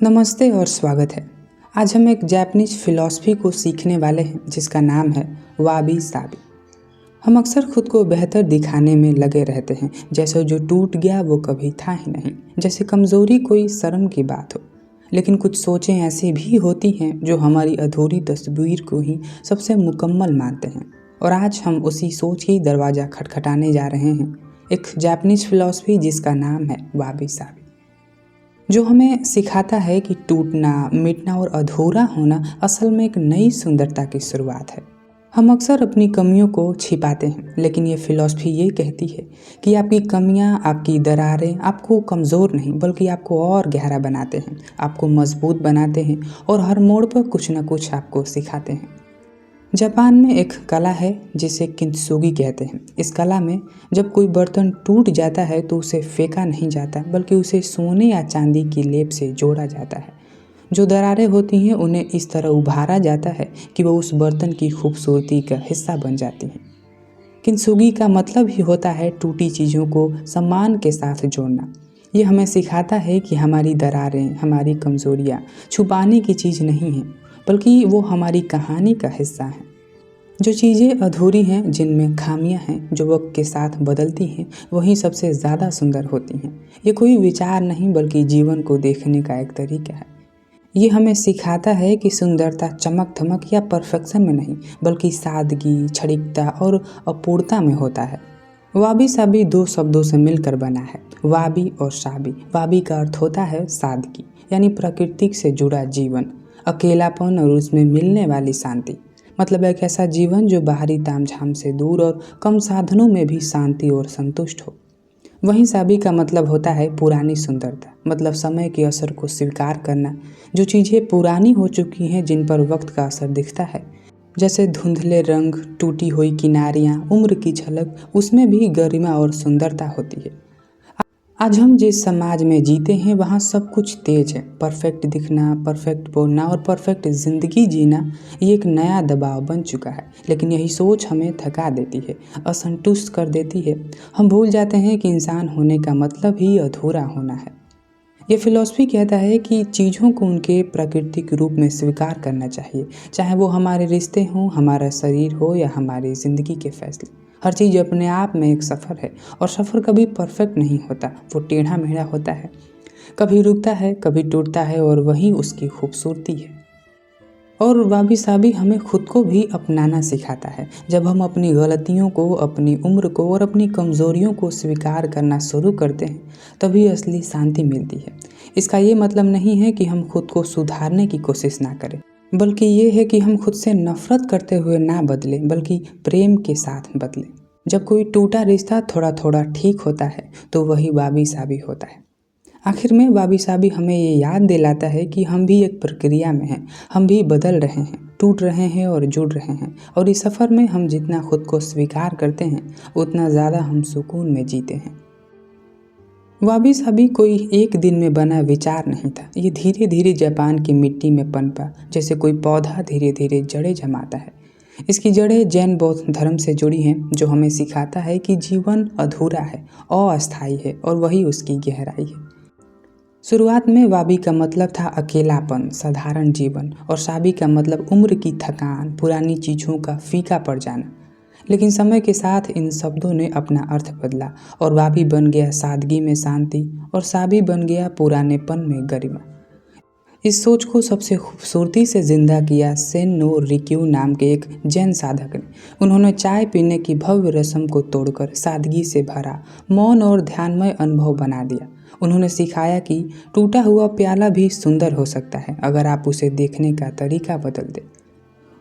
नमस्ते और स्वागत है। आज हम एक जापानीज फिलॉसफी को सीखने वाले हैं जिसका नाम है वाबी साबी। हम अक्सर खुद को बेहतर दिखाने में लगे रहते हैं, जैसे जो टूट गया वो कभी था ही नहीं, जैसे कमज़ोरी कोई शर्म की बात हो। लेकिन कुछ सोचें ऐसी भी होती हैं जो हमारी अधूरी तस्वीर को ही सबसे मुकम्मल मानते हैं। और आज हम उसी सोच ही दरवाज़ा खटखटाने जा रहे हैं, एक जापानीज फिलॉसफी जिसका नाम है वाबी साबी, जो हमें सिखाता है कि टूटना, मिटना और अधूरा होना असल में एक नई सुंदरता की शुरुआत है। हम अक्सर अपनी कमियों को छिपाते हैं, लेकिन ये फिलॉसफी ये कहती है कि आपकी कमियां, आपकी दरारें आपको कमज़ोर नहीं बल्कि आपको और गहरा बनाते हैं, आपको मजबूत बनाते हैं और हर मोड़ पर कुछ न कुछ आपको सिखाते हैं। जापान में एक कला है जिसे किंत्सुगी कहते हैं। इस कला में जब कोई बर्तन टूट जाता है तो उसे फेंका नहीं जाता बल्कि उसे सोने या चांदी की लेप से जोड़ा जाता है। जो दरारें होती हैं उन्हें इस तरह उभारा जाता है कि वो उस बर्तन की खूबसूरती का हिस्सा बन जाती हैं। किंत्सुगी का मतलब ही होता है टूटी चीज़ों को सम्मान के साथ जोड़ना। ये हमें सिखाता है कि हमारी दरारें, हमारी कमज़ोरियाँ छुपाने की चीज़ नहीं हैं, बल्कि वो हमारी कहानी का हिस्सा हैं। जो चीज़ें अधूरी हैं, जिनमें खामियां हैं, जो वक्त के साथ बदलती हैं, वही सबसे ज़्यादा सुंदर होती हैं। ये कोई विचार नहीं बल्कि जीवन को देखने का एक तरीका है। ये हमें सिखाता है कि सुंदरता चमक धमक या परफेक्शन में नहीं बल्कि सादगी, क्षणिकता और अपूर्णता में होता है। वाबी साबी दो शब्दों से मिलकर बना है, वाबी और साबी। वाबी का अर्थ होता है सादगी, यानी प्रकृति से जुड़ा जीवन, अकेलापन और उसमें मिलने वाली शांति। मतलब एक ऐसा जीवन जो बाहरी तामझाम से दूर और कम साधनों में भी शांति और संतुष्ट हो। वहीं साबी का मतलब होता है पुरानी सुंदरता, मतलब समय के असर को स्वीकार करना। जो चीज़ें पुरानी हो चुकी हैं, जिन पर वक्त का असर दिखता है, जैसे धुंधले रंग, टूटी हुई किनारियाँ, उम्र की झलक, उसमें भी गरिमा और सुंदरता होती है। आज हम जिस समाज में जीते हैं वहाँ सब कुछ तेज है। परफेक्ट दिखना, परफेक्ट बोलना और परफेक्ट ज़िंदगी जीना ये एक नया दबाव बन चुका है। लेकिन यही सोच हमें थका देती है, असंतुष्ट कर देती है। हम भूल जाते हैं कि इंसान होने का मतलब ही अधूरा होना है। ये फिलॉसफी कहता है कि चीज़ों को उनके प्राकृतिक रूप में स्वीकार करना चाहिए, चाहे वो हमारे रिश्ते हों, हमारा शरीर हो या हमारी ज़िंदगी के फैसले। हर चीज़ अपने आप में एक सफ़र है और सफ़र कभी परफेक्ट नहीं होता, वो टेढ़ा मेढ़ा होता है, कभी रुकता है, कभी टूटता है और वही उसकी खूबसूरती है। और वाबी साबी हमें खुद को भी अपनाना सिखाता है। जब हम अपनी गलतियों को, अपनी उम्र को और अपनी कमज़ोरियों को स्वीकार करना शुरू करते हैं, तभी असली शांति मिलती है। इसका ये मतलब नहीं है कि हम खुद को सुधारने की कोशिश ना करें, बल्कि ये है कि हम खुद से नफ़रत करते हुए ना बदलें बल्कि प्रेम के साथ बदलें। जब कोई टूटा रिश्ता थोड़ा थोड़ा ठीक होता है तो वही वाबी साबी होता है। आखिर में वाबी साबी हमें ये याद दिलाता है कि हम भी एक प्रक्रिया में हैं, हम भी बदल रहे हैं, टूट रहे हैं और जुड़ रहे हैं। और इस सफ़र में हम जितना खुद को स्वीकार करते हैं उतना ज़्यादा हम सुकून में जीते हैं। वाबी साबी कोई एक दिन में बना विचार नहीं था। ये धीरे धीरे जापान की मिट्टी में पनपा, जैसे कोई पौधा धीरे धीरे जड़ें जमाता है। इसकी जड़ें जैन बौद्ध धर्म से जुड़ी हैं, जो हमें सिखाता है कि जीवन अधूरा है, अस्थायी है और वही उसकी गहराई है। शुरुआत में वाबी का मतलब था अकेलापन, साधारण जीवन, और साबी का मतलब उम्र की थकान, पुरानी चीज़ों का फीका पड़ जाना। लेकिन समय के साथ इन शब्दों ने अपना अर्थ बदला और वाबी बन गया सादगी में शांति और साबी बन गया पुरानेपन में गरिमा। इस सोच को सबसे खूबसूरती से जिंदा किया सेन नो रिक्यू नाम के एक जैन साधक ने। उन्होंने चाय पीने की भव्य रस्म को तोड़कर सादगी से भरा, मौन और ध्यानमय अनुभव बना दिया। उन्होंने सिखाया कि टूटा हुआ प्याला भी सुंदर हो सकता है अगर आप उसे देखने का तरीका बदल दें।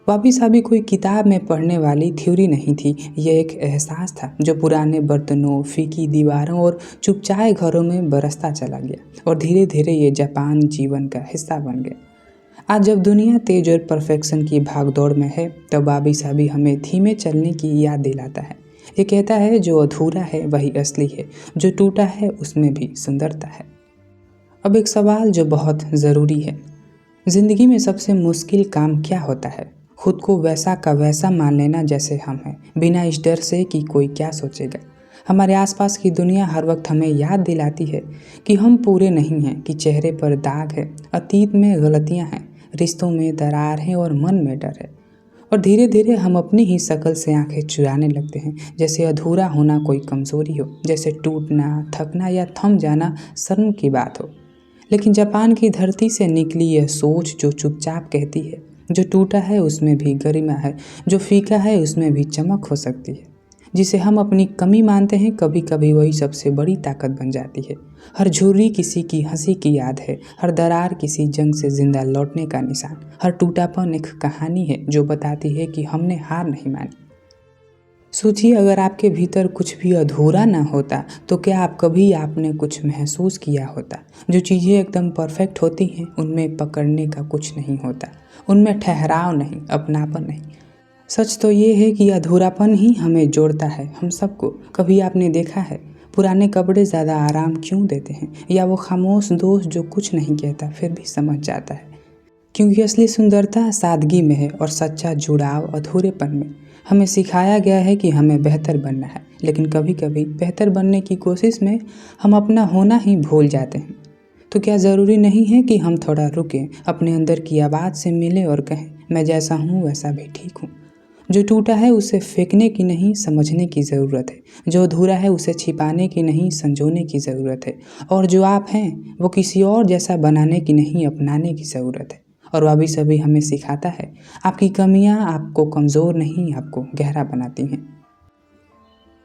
वाबी साबी कोई किताब में पढ़ने वाली थ्योरी नहीं थी, यह एक एहसास था जो पुराने बर्तनों, फीकी दीवारों और चुपचाए घरों में बरसता चला गया और धीरे धीरे ये जापान जीवन का हिस्सा बन गया। आज जब दुनिया तेज और परफेक्शन की भागदौड़ में है, तब वाबी साबी हमें धीमे चलने की याद दिलाता है। ये कहता है जो अधूरा है वही असली है, जो टूटा है उसमें भी सुंदरता है। अब एक सवाल जो बहुत ज़रूरी है, ज़िंदगी में सबसे मुश्किल काम क्या होता है? खुद को वैसा का वैसा मान लेना जैसे हम हैं, बिना इस डर से कि कोई क्या सोचेगा। हमारे आसपास की दुनिया हर वक्त हमें याद दिलाती है कि हम पूरे नहीं हैं, कि चेहरे पर दाग है, अतीत में गलतियां हैं, रिश्तों में दरार है और मन में डर है। और धीरे धीरे हम अपनी ही शक्ल से आंखें चुराने लगते हैं, जैसे अधूरा होना कोई कमज़ोरी हो, जैसे टूटना, थकना या थम जाना शर्म की बात हो। लेकिन जापान की धरती से निकली यह सोच जो चुपचाप कहती है, जो टूटा है उसमें भी गरिमा है, जो फीका है उसमें भी चमक हो सकती है। जिसे हम अपनी कमी मानते हैं, कभी कभी वही सबसे बड़ी ताकत बन जाती है। हर झुर्री किसी की हंसी की याद है, हर दरार किसी जंग से जिंदा लौटने का निशान, हर टूटापन एक कहानी है जो बताती है कि हमने हार नहीं मानी। सोचिए, अगर आपके भीतर कुछ भी अधूरा ना होता तो क्या आप कभी आपने कुछ महसूस किया होता। जो चीज़ें एकदम परफेक्ट होती हैं उनमें पकड़ने का कुछ नहीं होता, उनमें ठहराव नहीं, अपनापन नहीं। सच तो ये है कि अधूरापन ही हमें जोड़ता है, हम सबको। कभी आपने देखा है पुराने कपड़े ज़्यादा आराम क्यों देते हैं, या वो खामोश दोस्त जो कुछ नहीं कहता फिर भी समझ जाता है। क्योंकि असली सुंदरता सादगी में है और सच्चा जुड़ाव अधूरेपन में। हमें सिखाया गया है कि हमें बेहतर बनना है, लेकिन कभी कभी बेहतर बनने की कोशिश में हम अपना होना ही भूल जाते हैं। तो क्या ज़रूरी नहीं है कि हम थोड़ा रुकें, अपने अंदर की आवाज़ से मिलें और कहें, मैं जैसा हूँ वैसा भी ठीक हूँ। जो टूटा है उसे फेंकने की नहीं, समझने की ज़रूरत है। जो अधूरा है उसे छिपाने की नहीं, संजोने की ज़रूरत है। और जो आप हैं वो किसी और जैसा बनाने की नहीं, अपनाने की ज़रूरत है। और वाबी सभी हमें सिखाता है, आपकी कमियां आपको कमज़ोर नहीं, आपको गहरा बनाती हैं।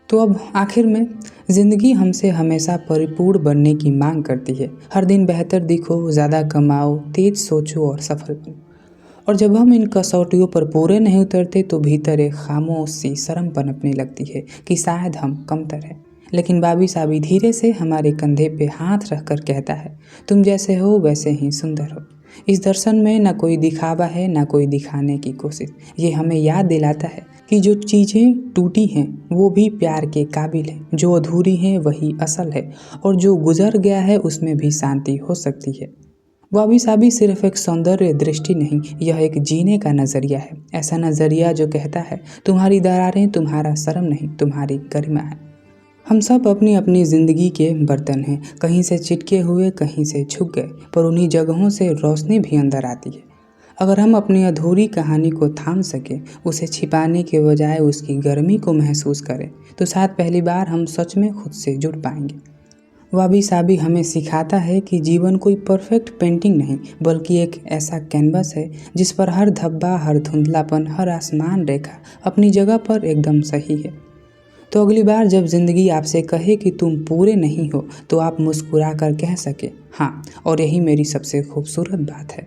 तो अब आखिर में, ज़िंदगी हमसे हमेशा परिपूर्ण बनने की मांग करती है। हर दिन बेहतर दिखो, ज़्यादा कमाओ, तेज सोचो और सफल बनो। और जब हम इन कसौटियों पर पूरे नहीं उतरते तो भीतर एक खामोश सी शर्म पनपने लगती है कि शायद हम कमतर हैं। लेकिन बाबी साबी धीरे से हमारे कंधे पे हाथ रख कर कहता है, तुम जैसे हो वैसे ही सुंदर हो। इस दर्शन में ना कोई दिखावा है, ना कोई दिखाने की कोशिश। ये हमें याद दिलाता है कि जो चीज़ें टूटी हैं वो भी प्यार के काबिल हैं, जो अधूरी हैं वही असल है, और जो गुजर गया है उसमें भी शांति हो सकती है। वाबी साबी सिर्फ एक सौंदर्य दृष्टि नहीं, यह एक जीने का नज़रिया है। ऐसा नज़रिया जो कहता है, तुम्हारी दरारें तुम्हारा शर्म नहीं, तुम्हारी गरिमा है। हम सब अपनी अपनी ज़िंदगी के बर्तन हैं, कहीं से चिटके हुए, कहीं से झुक गए, पर उन्हीं जगहों से रोशनी भी अंदर आती है। अगर हम अपनी अधूरी कहानी को थाम सकें, उसे छिपाने के बजाय उसकी गर्मी को महसूस करें, तो शायद पहली बार हम सच में खुद से जुड़ पाएंगे। वाबी साबी हमें सिखाता है कि जीवन कोई परफेक्ट पेंटिंग नहीं, बल्कि एक ऐसा कैनवस है जिस पर हर धब्बा, हर धुंधलापन, हर आसमान रेखा अपनी जगह पर एकदम सही है। तो अगली बार जब ज़िंदगी आपसे कहे कि तुम पूरे नहीं हो, तो आप मुस्कुरा कर कह सके, हाँ, और यही मेरी सबसे खूबसूरत बात है।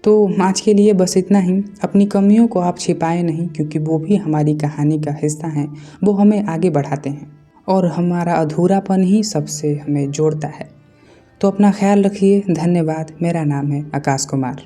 तो आज के लिए बस इतना ही। अपनी कमियों को आप छिपाएं नहीं, क्योंकि वो भी हमारी कहानी का हिस्सा हैं। वो हमें आगे बढ़ाते हैं और हमारा अधूरापन ही सबसे हमें जोड़ता है। तो अपना ख्याल रखिए। धन्यवाद। मेरा नाम है आकाश कुमार।